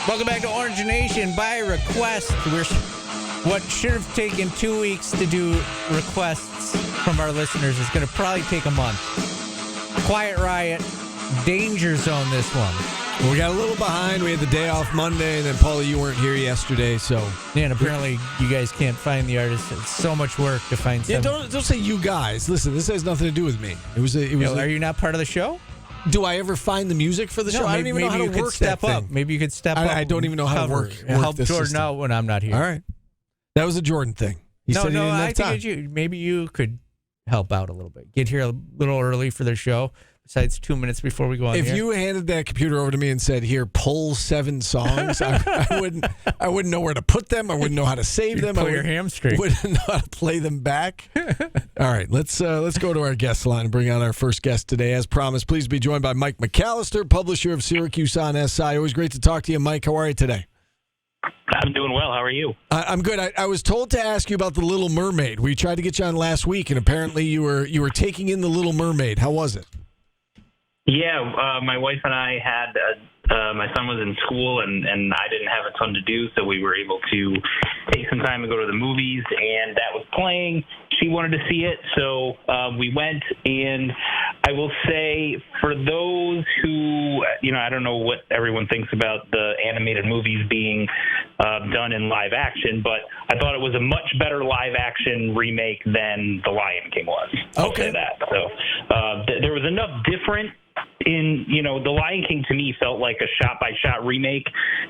Welcome back to Orange Nation. By request, what should have taken 2 weeks to do requests from our listeners is going to probably take a month. Quiet Riot, Danger Zone, this one. Well, we got a little behind. We had the day off Monday, and then, Paula, you weren't here yesterday, so... Yeah, and apparently you guys can't find the artist. It's so much work to find something. Yeah, don't say you guys. Listen, this has nothing to do with me. Are you not part of the show? Do I ever find the music for the show? I don't even know how to work that thing. Maybe you could step up. I don't even know how to work help this Jordan system out when I'm not here. All right. That was a Jordan thing. He said he didn't have time. Maybe you could help out a little bit. Get here a little early for their show, besides 2 minutes before we go on the air. If you handed that computer over to me and said, here, pull 7 songs, I wouldn't know where to put them. I wouldn't know how to save them. Pull your hamstring. Wouldn't know how to play them back. All right, let's go to our guest line and bring on our first guest today. As promised, please be joined by Mike McAllister, publisher of Syracuse on SI. Always great to talk to you, Mike. How are you today? I'm doing well. How are you? I'm good. I was told to ask you about The Little Mermaid. We tried to get you on last week, and apparently you were taking in The Little Mermaid. How was it? Yeah, my wife and I had my son was in school, and I didn't have a ton to do, so we were able to take some time to go to the movies, and that was playing. She wanted to see it, so we went, and I will say for those who, I don't know what everyone thinks about the animated movies being done in live action, but I thought it was a much better live action remake than The Lion King was. I'll say that. So there was enough different in, The Lion King to me felt like a shot-by-shot remake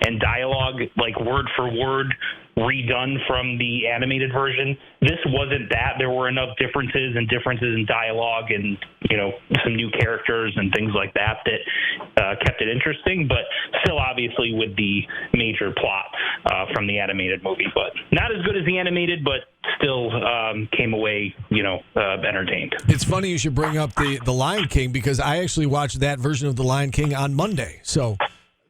and dialogue, like word for word, redone from the animated version. This wasn't that. There were enough differences in dialogue and, some new characters and things like that kept it interesting, but still obviously with the major plot from the animated movie. But not as good as the animated, but still came away, entertained. It's funny you should bring up the Lion King, because I actually watched that version of The Lion King on Monday. So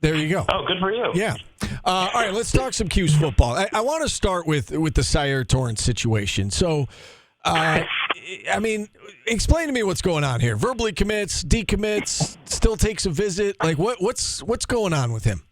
there you go. Oh, good for you. Yeah. All right, let's talk some Q's football. I want to start with the Sire Torrance situation. So, explain to me what's going on here. Verbally commits, decommits, still takes a visit. Like, what's going on with him?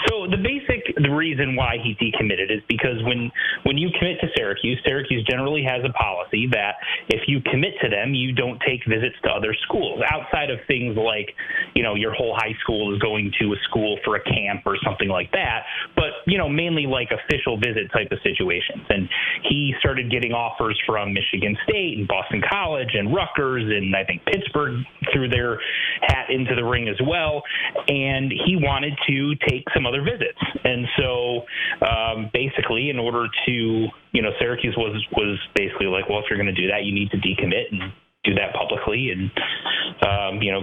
So the reason why he decommitted is because when you commit to Syracuse generally has a policy that if you commit to them, you don't take visits to other schools outside of things like, your whole high school is going to a school for a camp or something like that. But, mainly like official visit type of situations. And he started getting offers from Michigan State and Boston College and Rutgers, and I think Pittsburgh threw their hat into the ring as well. And he wanted to take some other visits. And so basically in order to, Syracuse was basically like, well, if you're going to do that, you need to decommit and do that publicly and,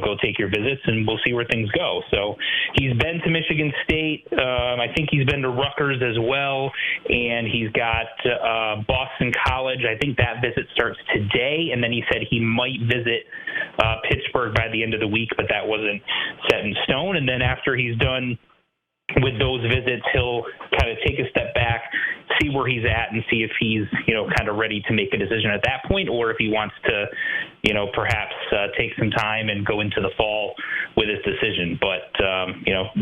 go take your visits and we'll see where things go. So he's been to Michigan State. I think he's been to Rutgers as well. And he's got Boston College. I think that visit starts today. And then he said he might visit Pittsburgh by the end of the week, but that wasn't set in stone. And then after he's done with those visits, he'll kind of take a step back, see where he's at, and see if he's, kind of ready to make a decision at that point, or if he wants to, perhaps take some time and go into the fall with his decision. But,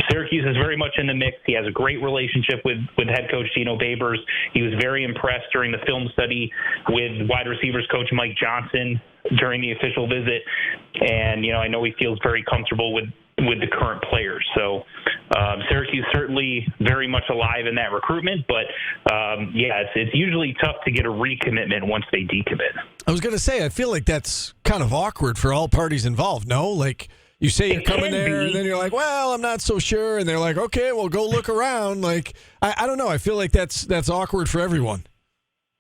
Syracuse is very much in the mix. He has a great relationship with head coach Dino Babers. He was very impressed during the film study with wide receivers coach Mike Johnson during the official visit. And, I know he feels very comfortable with the current players. So Syracuse certainly very much alive in that recruitment, but it's usually tough to get a recommitment once they decommit. I was going to say, I feel like that's kind of awkward for all parties involved, no? Like, you say you're coming there, and then you're like, well, I'm not so sure, and they're like, okay, well, go look around. Like, I don't know. I feel like that's awkward for everyone.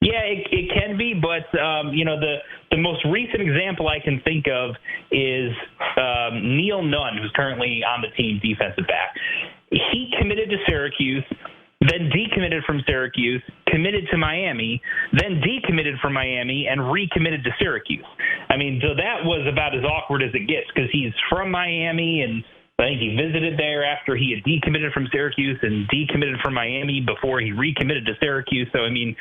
Yeah, it can be, but, the most recent example I can think of is Neil Nunn, who's currently on the team, defensive back. He committed to Syracuse, then decommitted from Syracuse, committed to Miami, then decommitted from Miami, and recommitted to Syracuse. I mean, so that was about as awkward as it gets because he's from Miami, and I think he visited there after he had decommitted from Syracuse and decommitted from Miami before he recommitted to Syracuse. So, I mean,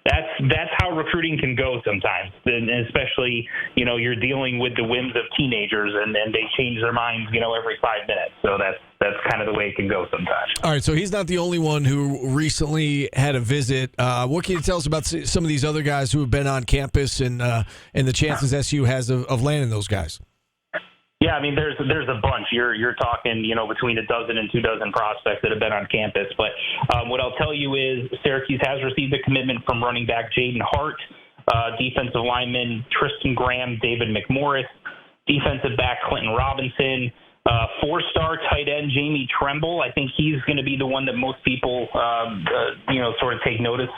that's how recruiting can go sometimes, and especially, you're dealing with the whims of teenagers, and they change their minds, every 5 minutes. So that's kind of the way it can go sometimes. All right, so he's not the only one who recently had a visit. What can you tell us about some of these other guys who have been on campus and the chances SU has of landing those guys? Yeah, I mean, there's a bunch. You're talking, between a dozen and 24 prospects that have been on campus. But what I'll tell you is Syracuse has received a commitment from running back Jaden Hart, defensive lineman Tristan Graham, David McMorris, defensive back Clinton Robinson, four-star tight end Jamie Tremble. I think he's going to be the one that most people, sort of take notice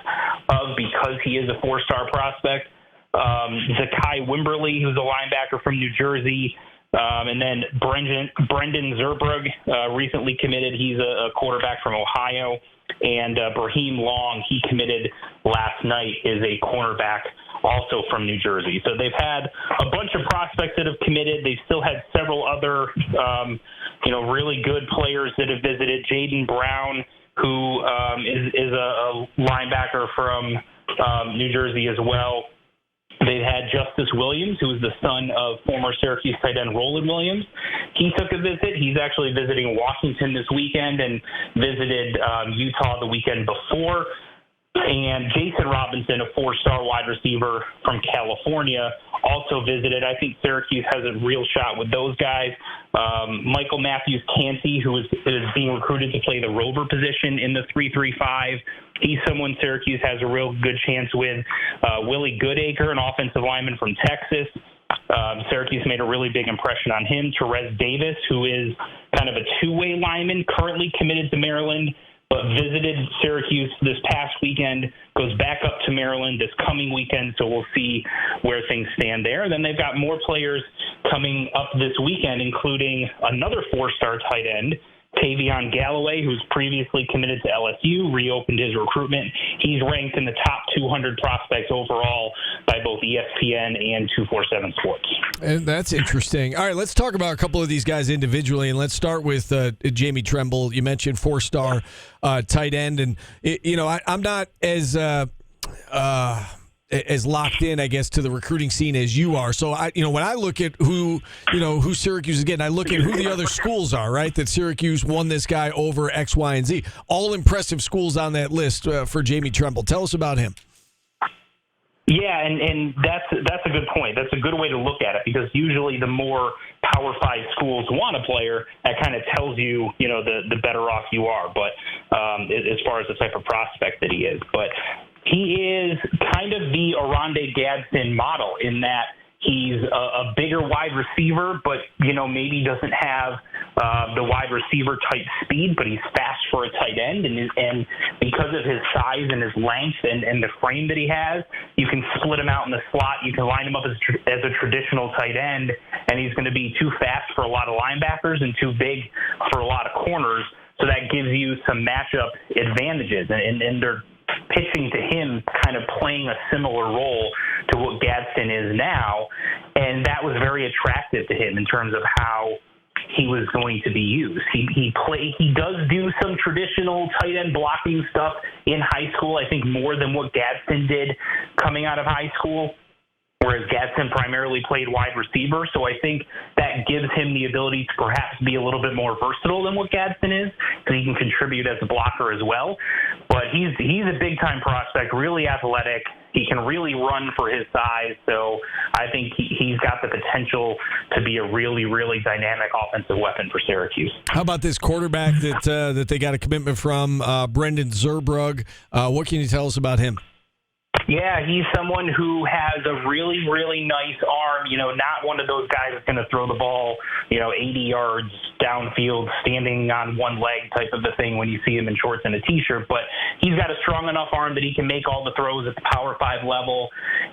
of because he is a four-star prospect. Zakai Wimberly, who's a linebacker from New Jersey. And then Brendan Zerbrug recently committed. He's a quarterback from Ohio. And Brahim Long, he committed last night, is a cornerback also from New Jersey. So they've had a bunch of prospects that have committed. They've still had several other, really good players that have visited. Jaden Brown, who is a linebacker from New Jersey as well. They've had Justice Williams, who is the son of former Syracuse tight end Roland Williams. He took a visit. He's actually visiting Washington this weekend and visited Utah the weekend before. And Jason Robinson, a four-star wide receiver from California, also visited. I think Syracuse has a real shot with those guys. Michael Matthews Canty, who is being recruited to play the rover position in the 3-3-5. He's someone Syracuse has a real good chance with. Willie Goodacre, an offensive lineman from Texas. Syracuse made a really big impression on him. Therese Davis, who is kind of a two-way lineman, currently committed to Maryland, but visited Syracuse this past weekend, goes back up to Maryland this coming weekend, so we'll see where things stand there. Then they've got more players coming up this weekend, including another four-star tight end, Tavion Galloway, who's previously committed to LSU, reopened his recruitment. He's ranked in the top 200 prospects overall by both ESPN and 247 Sports. And that's interesting. All right, let's talk about a couple of these guys individually, and let's start with Jamie Tremble. You mentioned four-star tight end, and I'm not as locked in, I guess, to the recruiting scene as you are. So when I look at who Syracuse is getting, I look at who the other schools are, right? That Syracuse won this guy over X, Y, and Z. All impressive schools on that list for Jamie Tremble. Tell us about him. Yeah, and that's a good point. That's a good way to look at it because usually the more Power 5 schools want a player, that kind of tells you, the better off you are. But as far as the type of prospect that he is, but he is kind of the Oronde Gadsden model in that he's a bigger wide receiver, but, maybe doesn't have the wide receiver type speed, but he's fast for a tight end. And because of his size and his length and the frame that he has, you can split him out in the slot. You can line him up as a traditional tight end, and he's going to be too fast for a lot of linebackers and too big for a lot of corners. So that gives you some matchup advantages, and they're pitching to him kind of playing a similar role to what Gadsden is now, and that was very attractive to him in terms of how he was going to be used. He does do some traditional tight end blocking stuff in high school, I think more than what Gadsden did coming out of high school, whereas Gadsden primarily played wide receiver. So I think that gives him the ability to perhaps be a little bit more versatile than what Gadsden is, because he can contribute as a blocker as well. But he's a big-time prospect, really athletic. He can really run for his size. So I think he's got the potential to be a really, really dynamic offensive weapon for Syracuse. How about this quarterback that they got a commitment from, Brendan Zerbrug? What can you tell us about him? Yeah, he's someone who has a really, really nice arm, not one of those guys that's going to throw the ball, 80 yards downfield, standing on one leg type of a thing when you see him in shorts and a T-shirt. But he's got a strong enough arm that he can make all the throws at the Power 5 level,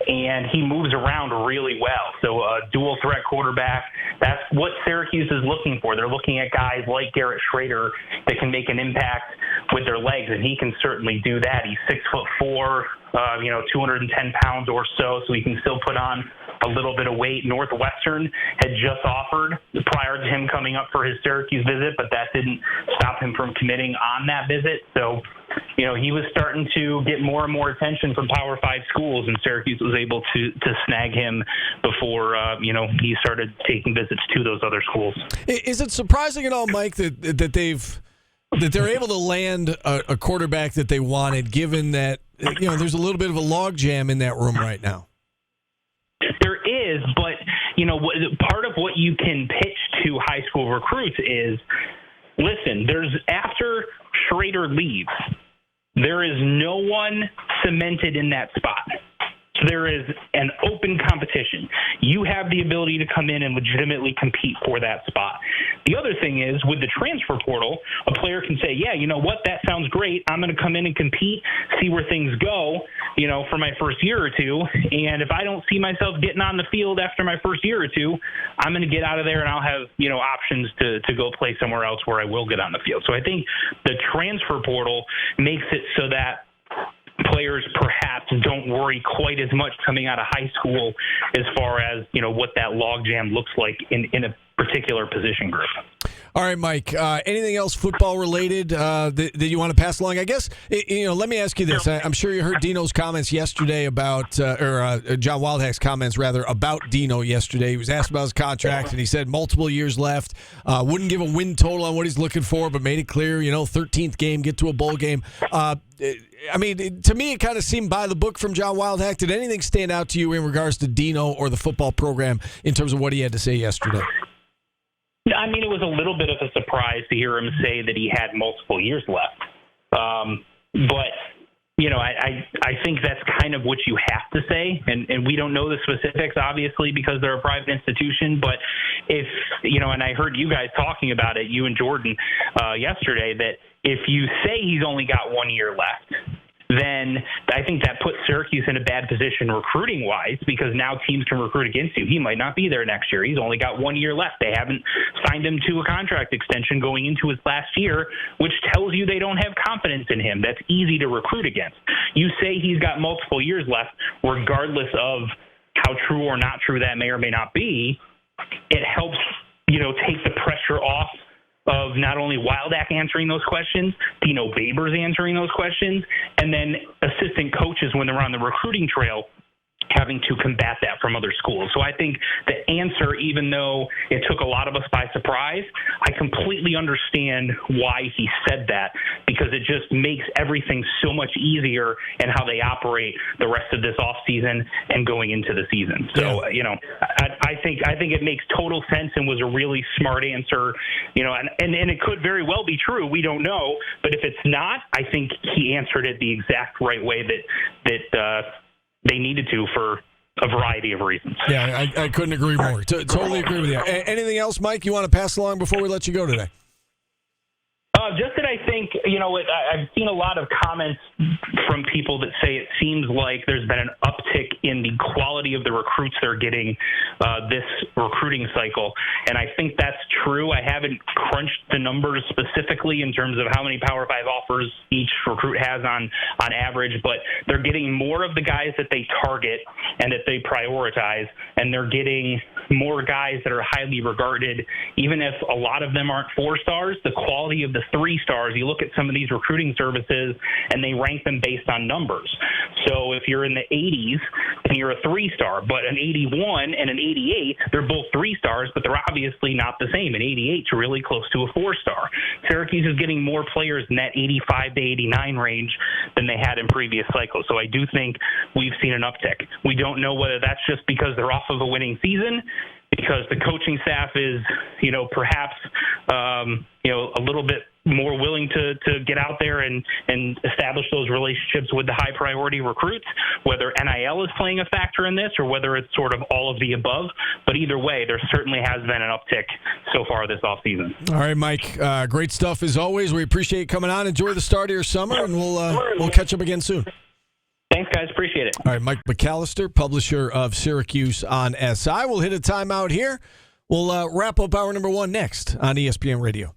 and he moves around really well. So a dual threat quarterback, that's what Syracuse is looking for. They're looking at guys like Garrett Schrader that can make an impact with their legs, and he can certainly do that. He's 6'4", 210 pounds or so he can still put on a little bit of weight. Northwestern had just offered prior to him coming up for his Syracuse visit, but that didn't stop him from committing on that visit. So he was starting to get more and more attention from Power 5 schools, and Syracuse was able to snag him before, he started taking visits to those other schools. Is it surprising at all, Mike, that they're able to land a quarterback that they wanted, given that, there's a little bit of a logjam in that room right now? There is, but, part of what you can pitch to high school recruits is, listen, after Schrader leaves, there is no one cemented in that spot. So there is an open competition. You have the ability to come in and legitimately compete for that spot. The other thing is, with the transfer portal, a player can say, yeah, you know what, that sounds great. I'm going to come in and compete, see where things go, for my first year or two. And if I don't see myself getting on the field after my first year or two, I'm going to get out of there and I'll have, options to go play somewhere else where I will get on the field. So I think the transfer portal makes it so that players perhaps don't worry quite as much coming out of high school as far as, what that logjam looks like in a particular position group. All right, Mike, anything else football related that you want to pass along? I guess, let me ask you this. I'm sure you heard Dino's comments yesterday about, John Wildhack's comments, rather, about Dino yesterday. He was asked about his contract, and he said multiple years left. Wouldn't give a win total on what he's looking for, but made it clear, 13th game, get to a bowl game. To me, it kind of seemed by the book from John Wildhack. Did anything stand out to you in regards to Dino or the football program in terms of what he had to say yesterday? It was a little bit of a surprise to hear him say that he had multiple years left. But, I think that's kind of what you have to say. And we don't know the specifics, obviously, because they're a private institution. But if, and I heard you guys talking about it, you and Jordan, yesterday, that if you say he's only got 1 year left, then I think that puts Syracuse in a bad position recruiting-wise, because now teams can recruit against you. He might not be there next year. He's only got 1 year left. They haven't signed him to a contract extension going into his last year, which tells you they don't have confidence in him. That's easy to recruit against. You say he's got multiple years left, regardless of how true or not true that may or may not be, it helps, take the pressure off of not only Wildack answering those questions, Dino Babers answering those questions, and then assistant coaches when they're on the recruiting trail having to combat that from other schools. So I think the answer, even though it took a lot of us by surprise, I completely understand why he said that, because it just makes everything so much easier in how they operate the rest of this offseason and going into the season. So, I think it makes total sense and was a really smart answer, and it could very well be true. We don't know. But if it's not, I think he answered it the exact right way that they needed to for a variety of reasons. Yeah, I couldn't agree more. Totally agree with you. Anything else, Mike, you want to pass along before we let you go today? Just that I think, I've seen a lot of comments from people that say it seems like there's been an uptick in the quality of the recruits they're getting this recruiting cycle. And I think that's true. I haven't crunched the numbers specifically in terms of how many Power 5 offers each recruit has on average, but they're getting more of the guys that they target and that they prioritize, and they're getting more guys that are highly regarded. Even if a lot of them aren't 4 stars, the quality of the 3 stars, you look at some of these recruiting services and they rank them based on numbers. So if you're in the 80s and you're a 3-star, but an 81 and an 88, they're both 3 stars, but they're obviously not the same. An 88's really close to a 4-star. Syracuse is getting more players in that 85 to 89 range than they had in previous cycles. So I do think we've seen an uptick. We don't know whether that's just because they're off of a winning season, because the coaching staff is, perhaps, a little bit more willing to get out there and establish those relationships with the high priority recruits, whether NIL is playing a factor in this or whether it's sort of all of the above. But either way, there certainly has been an uptick so far this offseason. All right, Mike, great stuff as always. We appreciate you coming on. Enjoy the start of your summer, and we'll catch up again soon. Thanks, guys. Appreciate it. All right, Mike McAllister, publisher of Syracuse on SI. We'll hit a timeout here. We'll wrap up hour number 1 next on ESPN Radio.